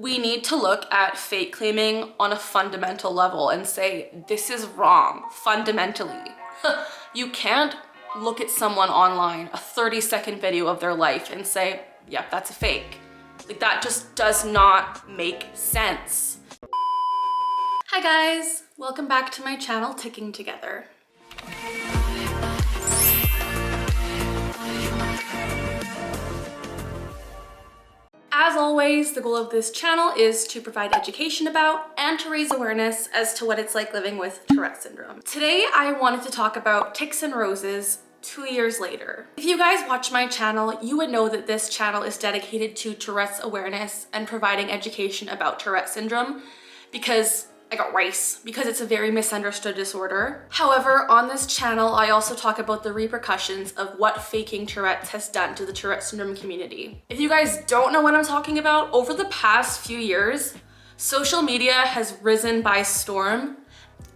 We need to look at fake claiming on a fundamental level and say, this is wrong, fundamentally. You can't look at someone online, a 30-second video of their life, and say, yep, that's a fake. Like, that just does not make sense. Hi guys, welcome back to my channel, Ticking Together. As always, the goal of this channel is to provide education about and to raise awareness as to what it's like living with Tourette syndrome. Today, I wanted to talk about Tics and Roses 2 years later. If you guys watch my channel, you would know that this channel is dedicated to Tourette's awareness and providing education about Tourette syndrome because it's a very misunderstood disorder. However, on this channel, I also talk about the repercussions of what faking Tourette's has done to the Tourette syndrome community. If you guys don't know what I'm talking about, over the past few years, social media has risen by storm,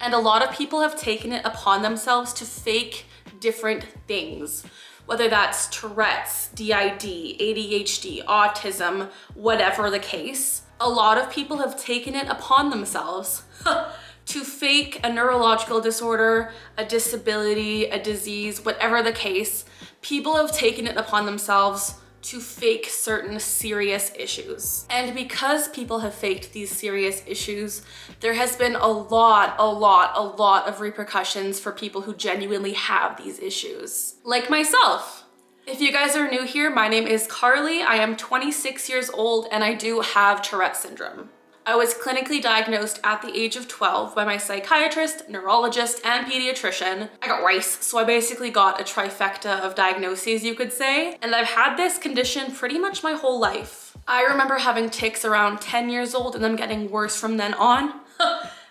and a lot of people have taken it upon themselves to fake different things. Whether that's Tourette's, DID, ADHD, autism, whatever the case. A lot of people have taken it upon themselves to fake a neurological disorder, a disability, a disease, whatever the case. People have taken it upon themselves to fake certain serious issues. And because people have faked these serious issues, there has been a lot of repercussions for people who genuinely have these issues. Like myself. If you guys are new here, my name is Carly. I am 26 years old and I do have Tourette syndrome. I was clinically diagnosed at the age of 12 by my psychiatrist, neurologist, and pediatrician. I got rice, so I basically got a trifecta of diagnoses, you could say. And I've had this condition pretty much my whole life. I remember having tics around 10 years old and them getting worse from then on.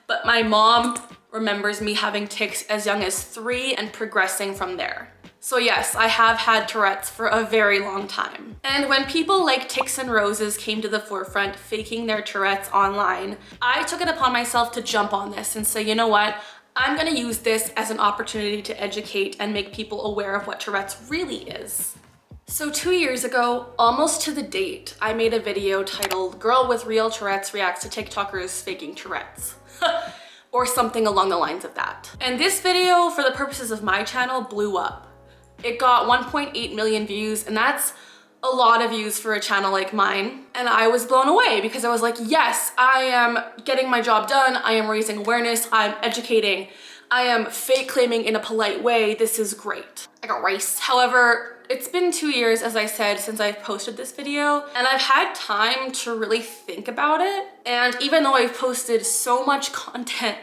But my mom remembers me having tics as young as 3 and progressing from there. So yes, I have had Tourette's for a very long time. And when people like Tics and Roses came to the forefront faking their Tourette's online, I took it upon myself to jump on this and say, you know what? I'm gonna use this as an opportunity to educate and make people aware of what Tourette's really is. So 2 years ago, almost to the date, I made a video titled "Girl with Real Tourette's Reacts to TikTokers Faking Tourette's." Or something along the lines of that. And this video, for the purposes of my channel, blew up. It got 1.8 million views, and that's a lot of views for a channel like mine. And I was blown away because I was like, yes, I am getting my job done. I am raising awareness. I'm educating. I am fake claiming in a polite way. This is great. I got rice. However, it's been 2 years, as I said, since I've posted this video, and I've had time to really think about it. And even though I've posted so much content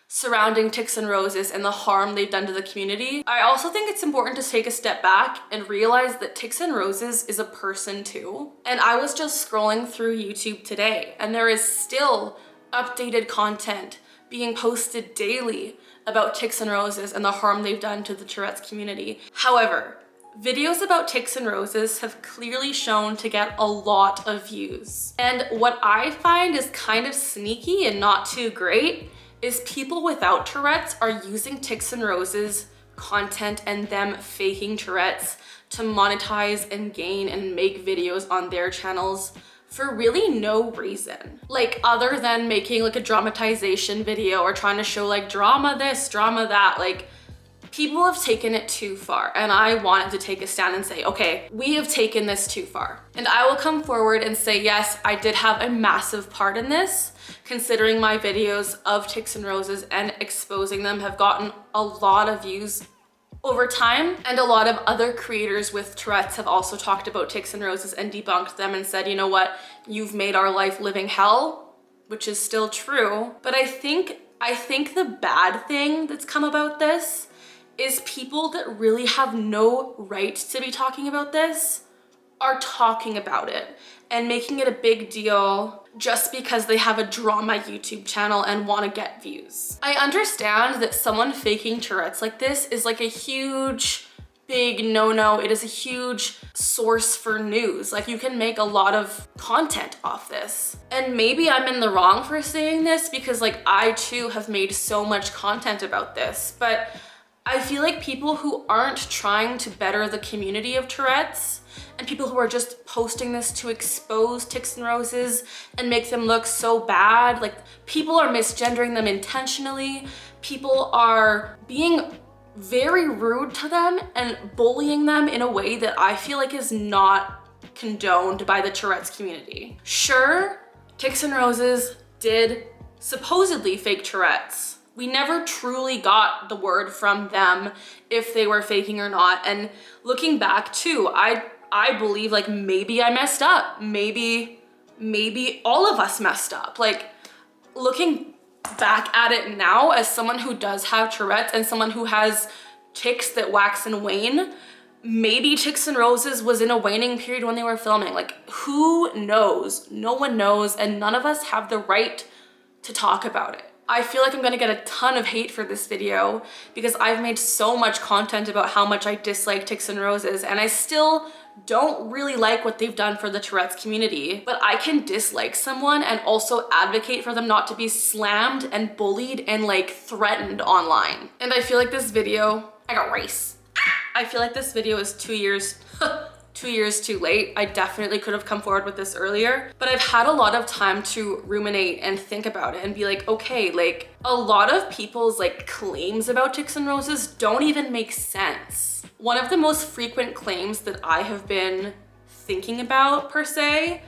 surrounding Tics and Roses and the harm they've done to the community, I also think it's important to take a step back and realize that Tics and Roses is a person too. And I was just scrolling through YouTube today, and there is still updated content being posted daily about Tics and Roses and the harm they've done to the Tourette's community. However, videos about Tics and Roses have clearly shown to get a lot of views. And what I find is kind of sneaky and not too great is people without Tourette's are using Tics and Roses content and them faking Tourette's to monetize and gain and make videos on their channels for really no reason. Like, other than making like a dramatization video or trying to show like drama this, drama that. Like, people have taken it too far, and I wanted to take a stand and say, okay, we have taken this too far. And I will come forward and say, yes, I did have a massive part in this, considering my videos of Tics and Roses and exposing them have gotten a lot of views over time. And a lot of other creators with Tourette's have also talked about Tics and Roses and debunked them and said, you know what, you've made our life living hell, which is still true. But I think the bad thing that's come about this is people that really have no right to be talking about this are talking about it and making it a big deal just because they have a drama YouTube channel and want to get views. I understand that someone faking Tourette's like this is like a huge, big no-no. It is a huge source for news. Like, you can make a lot of content off this. And maybe I'm in the wrong for saying this because like I too have made so much content about this, but I feel like people who aren't trying to better the community of Tourette's and people who are just posting this to expose Tics and Roses and make them look so bad, like people are misgendering them intentionally, people are being very rude to them and bullying them in a way that I feel like is not condoned by the Tourette's community. Sure, Tics and Roses did supposedly fake Tourette's. We never truly got the word from them if they were faking or not. And looking back too, I believe like maybe I messed up. Maybe all of us messed up. Like looking back at it now as someone who does have Tourette's and someone who has tics that wax and wane, maybe Tics and Roses was in a waning period when they were filming. Like who knows? No one knows, and none of us have the right to talk about it. I feel like I'm gonna get a ton of hate for this video because I've made so much content about how much I dislike Tics and Roses, and I still don't really like what they've done for the Tourette's community. But I can dislike someone and also advocate for them not to be slammed and bullied and like threatened online. And I feel like this video, I got race. I feel like this video is 2 years, 2 years too late. I definitely could have come forward with this earlier, but I've had a lot of time to ruminate and think about it and be like, okay, like a lot of people's like claims about Tics and Roses don't even make sense. One of the most frequent claims that I have been thinking about per se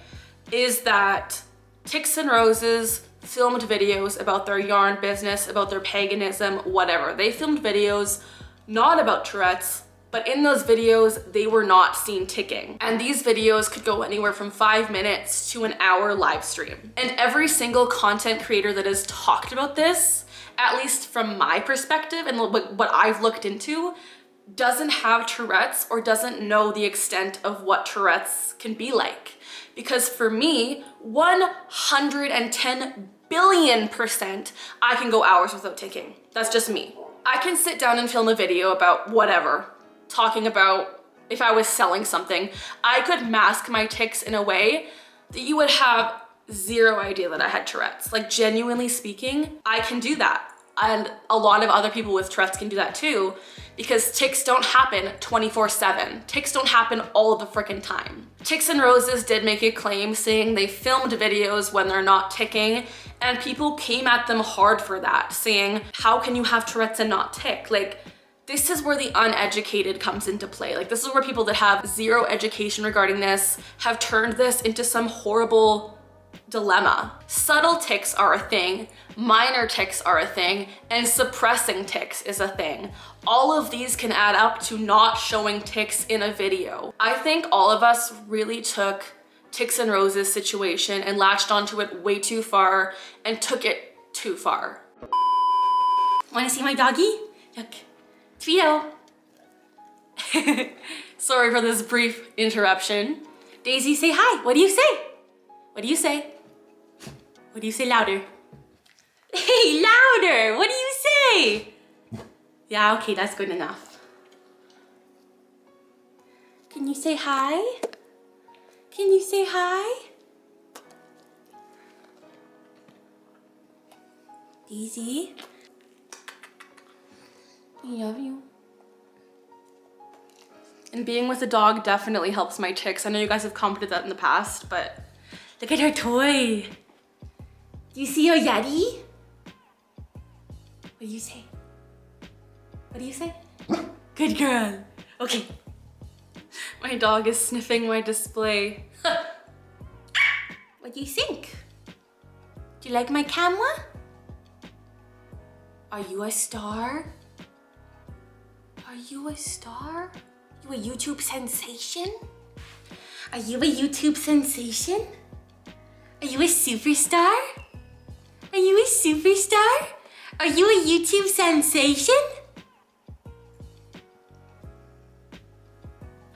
is that Tics and Roses filmed videos about their yarn business, about their paganism, whatever. They filmed videos not about Tourette's, but in those videos, they were not seen ticking. And these videos could go anywhere from 5 minutes to an hour live stream. And every single content creator that has talked about this, at least from my perspective and what I've looked into, doesn't have Tourette's or doesn't know the extent of what Tourette's can be like. Because for me, 110 billion%, I can go hours without ticking. That's just me. I can sit down and film a video about whatever, talking about if I was selling something. I could mask my tics in a way that you would have zero idea that I had Tourette's. Like genuinely speaking, I can do that. And a lot of other people with Tourette's can do that too, because tics don't happen 24/7. Tics don't happen all the freaking time. Tics and Roses did make a claim saying they filmed videos when they're not ticking, and people came at them hard for that, saying, how can you have Tourette's and not tic? Like, this is where the uneducated comes into play. Like, this is where people that have zero education regarding this have turned this into some horrible dilemma. Subtle tics are a thing, minor tics are a thing, and suppressing tics is a thing. All of these can add up to not showing tics in a video. I think all of us really took Tics and Roses situation and latched onto it way too far and took it too far. Wanna see my doggy? Look, Tweedo. Sorry for this brief interruption. Daisy, say hi. What do you say? What do you say? What do you say louder? Hey, louder! What do you say? Yeah, okay, that's good enough. Can you say hi? Can you say hi? Daisy? I love you. And being with a dog definitely helps my tics. I know you guys have commented that in the past, but look at her toy. Do you see her yeti? What do you say? What do you say? Good girl. Okay. My dog is sniffing my display. What do you think? Do you like my camera? Are you a star? Are you a star? Are you a YouTube sensation? Are you a YouTube sensation? Are you a superstar? Are you a superstar? Are you a YouTube sensation?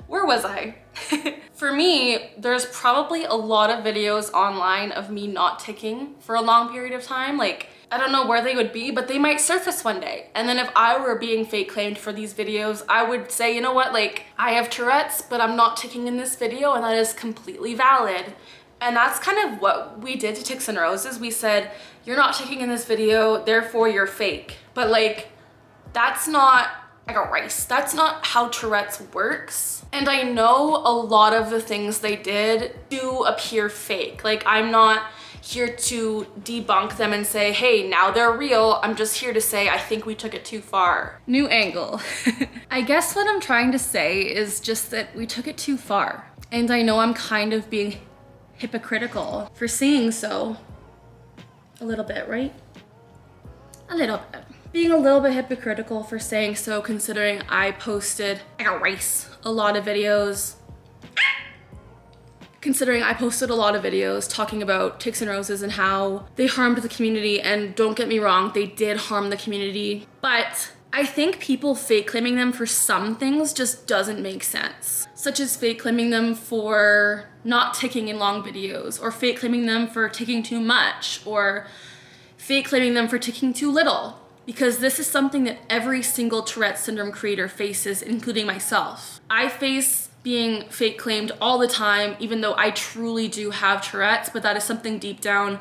Where was I? For me, there's probably a lot of videos online of me not ticking for a long period of time. Like, I don't know where they would be, but they might surface one day. And then if I were being fake claimed for these videos, I would say, you know what, like, I have Tourette's, but I'm not ticking in this video, and that is completely valid. And that's kind of what we did to Tics and Roses. We said, you're not ticking in this video, therefore you're fake. But like, that's not like a rice. That's not how Tourette's works. And I know a lot of the things they did do appear fake. Like, I'm not here to debunk them and say, hey, now they're real. I'm just here to say, I think we took it too far. New angle. I guess what I'm trying to say is just that we took it too far. And I know I'm kind of being hypocritical for saying so. A little bit, right? A little bit. Being a little bit hypocritical for saying so, considering I posted like a lot of videos. Considering I posted a lot of videos talking about Tics and Roses and how they harmed the community, and don't get me wrong, they did harm the community. But I think people fake claiming them for some things just doesn't make sense. Such as fake claiming them for not ticking in long videos, or fake claiming them for ticking too much, or fake claiming them for ticking too little. Because this is something that every single Tourette Syndrome creator faces, including myself. I face being fake claimed all the time, even though I truly do have Tourette's, but that is something deep down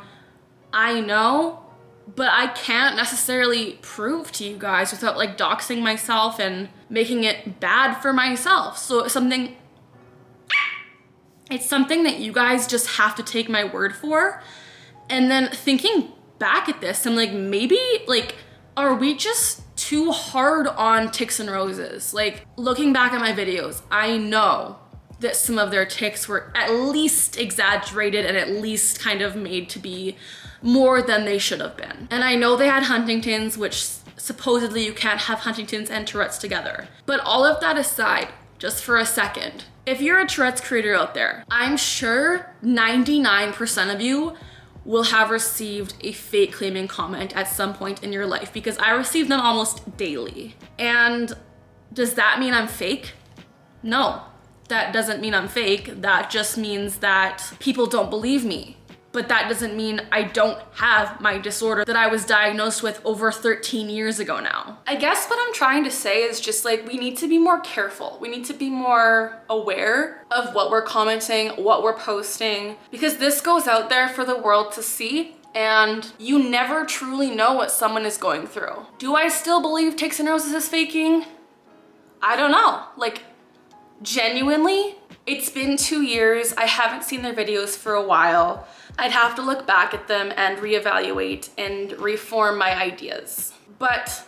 I know, but I can't necessarily prove to you guys without like doxing myself and making it bad for myself. So it's something that you guys just have to take my word for. And then thinking back at this, I'm like, maybe like, are we just too hard on Tics and Roses? Like, looking back at my videos, I know that some of their tics were at least exaggerated and at least kind of made to be more than they should have been. And I know they had Huntington's, which supposedly you can't have Huntington's and Tourette's together. But all of that aside, just for a second, if you're a Tourette's creator out there, I'm sure 99% of you will have received a fake claiming comment at some point in your life, because I receive them almost daily. And does that mean I'm fake? No, that doesn't mean I'm fake. That just means that people don't believe me. But that doesn't mean I don't have my disorder that I was diagnosed with over 13 years ago now. I guess what I'm trying to say is just like, we need to be more careful. We need to be more aware of what we're commenting, what we're posting, because this goes out there for the world to see, and you never truly know what someone is going through. Do I still believe Tics and Roses is faking? I don't know. Like, genuinely, it's been 2 years. I haven't seen their videos for a while. I'd have to look back at them and reevaluate and reform my ideas. But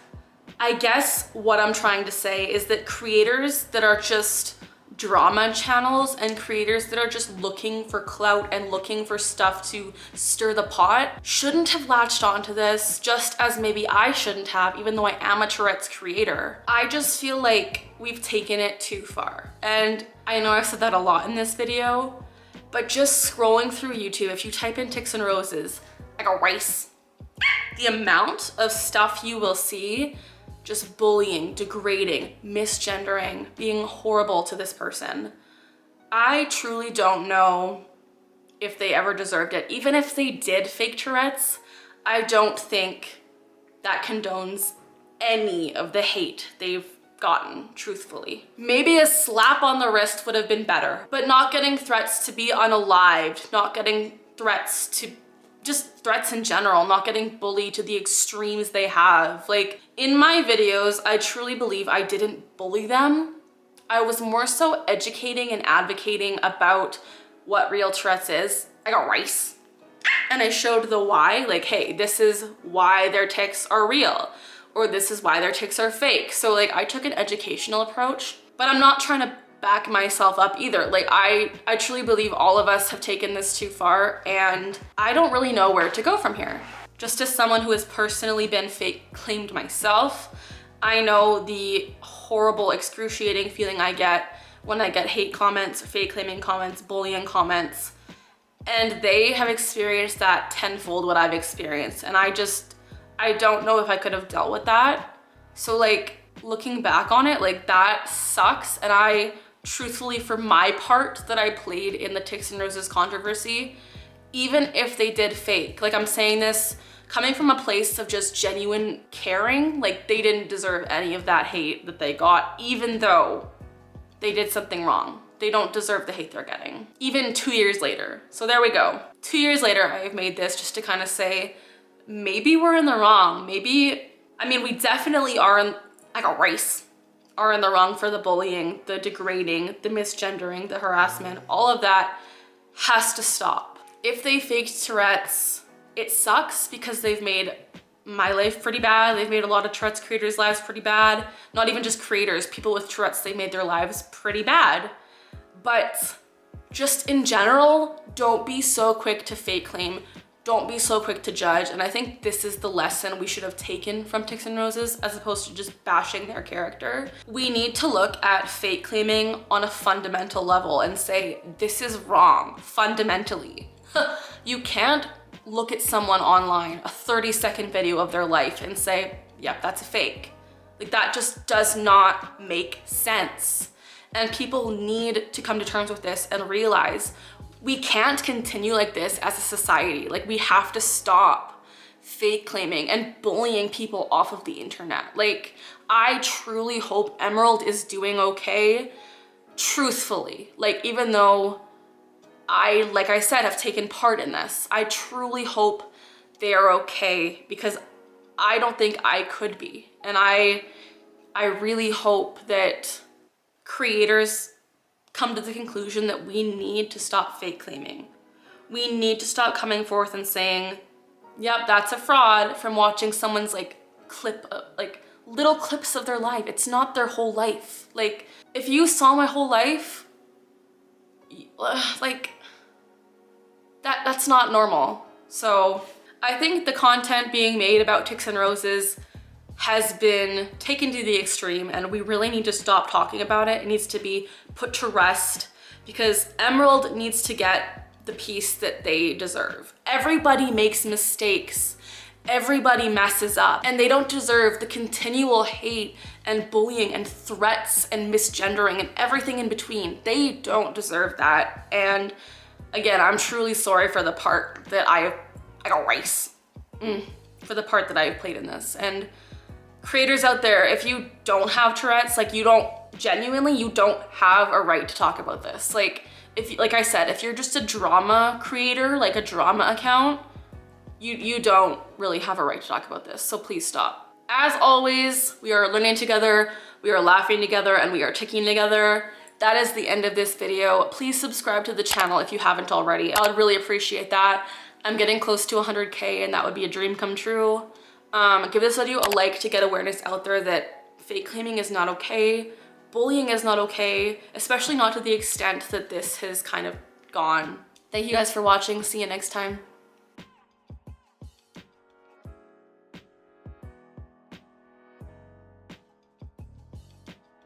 I guess what I'm trying to say is that creators that are just drama channels and creators that are just looking for clout and looking for stuff to stir the pot shouldn't have latched onto this, just as maybe I shouldn't have, even though I am a Tourette's creator. I just feel like we've taken it too far. And I know I've said that a lot in this video, but just scrolling through YouTube, if you type in Tics and Roses, like a rice, the amount of stuff you will see, just bullying, degrading, misgendering, being horrible to this person. I truly don't know if they ever deserved it. Even if they did fake Tourette's, I don't think that condones any of the hate they've gotten, truthfully. Maybe a slap on the wrist would have been better, but not getting threats to be unalived, not getting threats to just threats in general, not getting bullied to the extremes they have. Like, in my videos, I truly believe I didn't bully them. I was more so educating and advocating about what real Tourette's is. I got rice. And I showed the why, like, hey, this is why their tics are real, or this is why their tics are fake. So like, I took an educational approach, but I'm not trying to back myself up either. Like, I truly believe all of us have taken this too far, and I don't really know where to go from here. Just as someone who has personally been fake claimed myself, I know the horrible, excruciating feeling I get when I get hate comments, fake claiming comments, bullying comments, and they have experienced that tenfold what I've experienced. And I don't know if I could have dealt with that. So like, looking back on it, like, that sucks. And I truthfully, for my part that I played in the Tics and Roses controversy, even if they did fake, like, I'm saying this coming from a place of just genuine caring, like, they didn't deserve any of that hate that they got, even though they did something wrong. They don't deserve the hate they're getting, even 2 years later. So there we go. 2 years later, I've made this just to kind of say, maybe we're in the wrong. Maybe, I mean, we definitely are in like a race. are in the wrong for the bullying, the degrading, the misgendering, the harassment. All of that has to stop. If they faked Tourette's, it sucks because they've made my life pretty bad. They've made a lot of Tourette's creators' lives pretty bad. Not even just creators, people with Tourette's, they made their lives pretty bad. But just in general, don't be so quick to fake claim. Don't be so quick to judge. And I think this is the lesson we should have taken from Tics and Roses, as opposed to just bashing their character. We need to look at fake claiming on a fundamental level and say, this is wrong, fundamentally. You can't look at someone online, a 30-second video of their life, and say, yep, that's a fake. Like, that just does not make sense. And people need to come to terms with this and realize we can't continue like this as a society. Like, we have to stop fake claiming and bullying people off of the internet. Like, I truly hope Emerald is doing okay, truthfully. Like, even though I, like I said, have taken part in this, I truly hope they are okay, because I don't think I could be. And I really hope that creators come to the conclusion that we need to stop fake claiming. We need to stop coming forth and saying, yep, that's a fraud, from watching someone's like little clips of their life. It's not their whole life. Like, if you saw my whole life, like, that's not normal. So I think the content being made about Tics and Roses has been taken to the extreme, and we really need to stop talking about it. It needs to be put to rest, because Emerald needs to get the peace that they deserve. Everybody makes mistakes. Everybody messes up, and they don't deserve the continual hate and bullying and threats and misgendering and everything in between. They don't deserve that. And again, I'm truly sorry for the part that I erase, for the part that I've played in this. And creators out there, if you don't have Tourette's, like, you don't have a right to talk about this. Like, like I said, if you're just a drama creator, like a drama account, you don't really have a right to talk about this. So please stop. As always, we are learning together, we are laughing together, and we are ticking together. That is the end of this video. Please subscribe to the channel if you haven't already. I would really appreciate that. I'm getting close to 100K, and that would be a dream come true. Give this video a like to get awareness out there that fake claiming is not okay. Bullying is not okay, especially not to the extent that this has kind of gone. Thank you guys for watching. See you next time.